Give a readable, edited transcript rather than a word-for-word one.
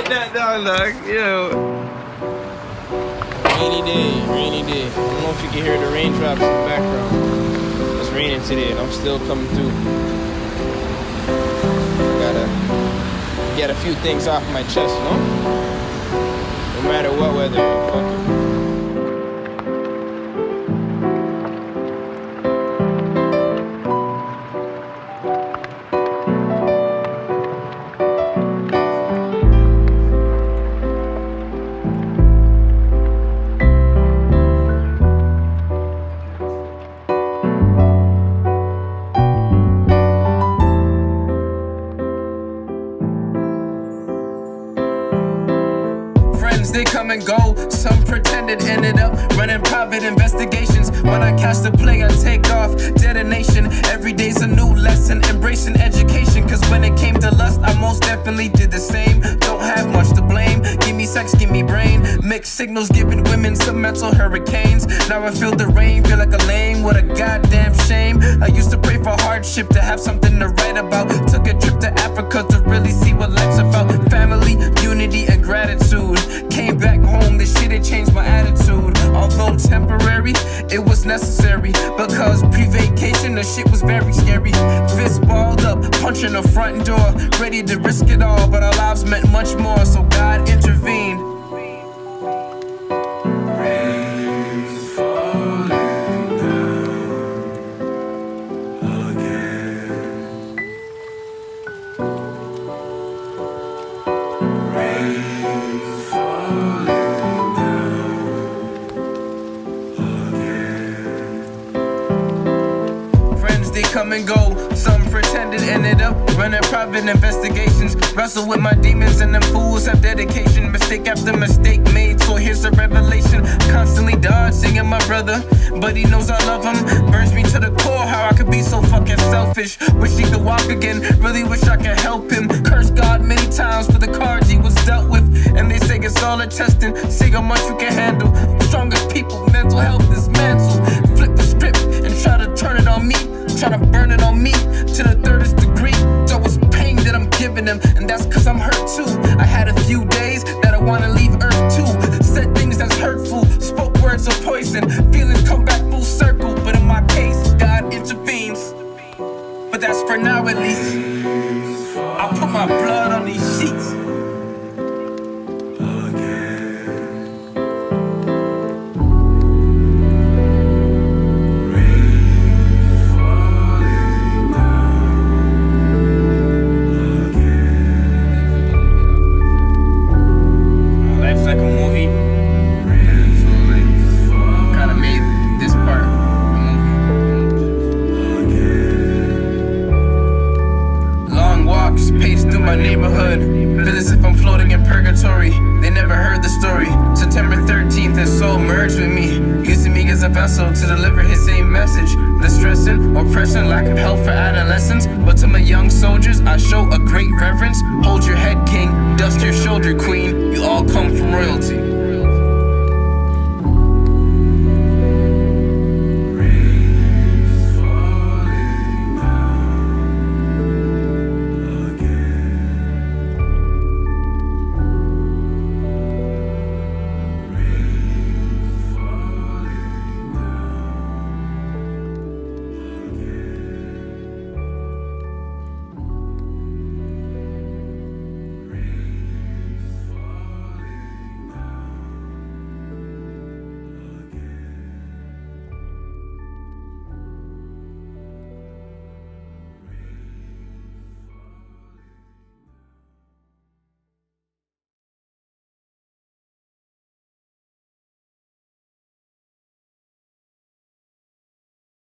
that down, dog. Rainy day, rainy day. I don't know if you can hear the raindrops in the background. It's raining today and I'm still coming through. Gotta get a few things off my chest, no? No matter what weather, fuck it. They come and go, some pretended ended up running private investigations. When I catch the play, I take off, detonation. Every day's a new lesson, embracing education. Cause when it came to lust, I most definitely did the same. Don't have much to blame, give me sex, give me brain. Mixed signals giving women some mental hurricanes. Now I feel the rain, feel like a lame, what a goddamn shame. I used to pray for hardship, to have something to write about. Took a trip to Africa to really see what life's about. Family, unity, and gratitude. Came back home, this shit had changed my attitude. Although temporary, it was necessary. Because pre-vacation, the shit was very scary. Fist balled up, punching the front door. Ready to risk it all, but our lives meant much more. So God intervened. Rain's falling down again. Rain's falling down again. Friends, they come and go. Some pretended ended up running private investigations. Wrestle with my demons and them fools have dedication. Mistake after mistake made, so here's a revelation. Constantly dodge, singing my brother, but he knows I love him. Burns me to the core how I could be so fucking selfish. Wish he could walk again, really wish I could help him. Curse God many times for the cards he was dealt with. And they say it's all a testing, see how much you can handle. Strongest people, mental health dismantled. Flip the script and try to turn it on me. Try to burn it on me to the 3rd degree. So it's pain that I'm giving them, and that's cause I'm hurt too. I had a few days that I wanna leave Earth too. Said things that's hurtful, spoke words of poison. Feelings come back full circle, but in my case, God intervenes. But that's for now at least. I'll put my blood on these sheets. Pace through my neighborhood, feel as if I'm floating in purgatory. They never heard the story. September 13th, his soul merged with me, using me as a vessel to deliver his same message. The stressing, oppression, lack of help for adolescents. But to my young soldiers, I show a great reverence. Hold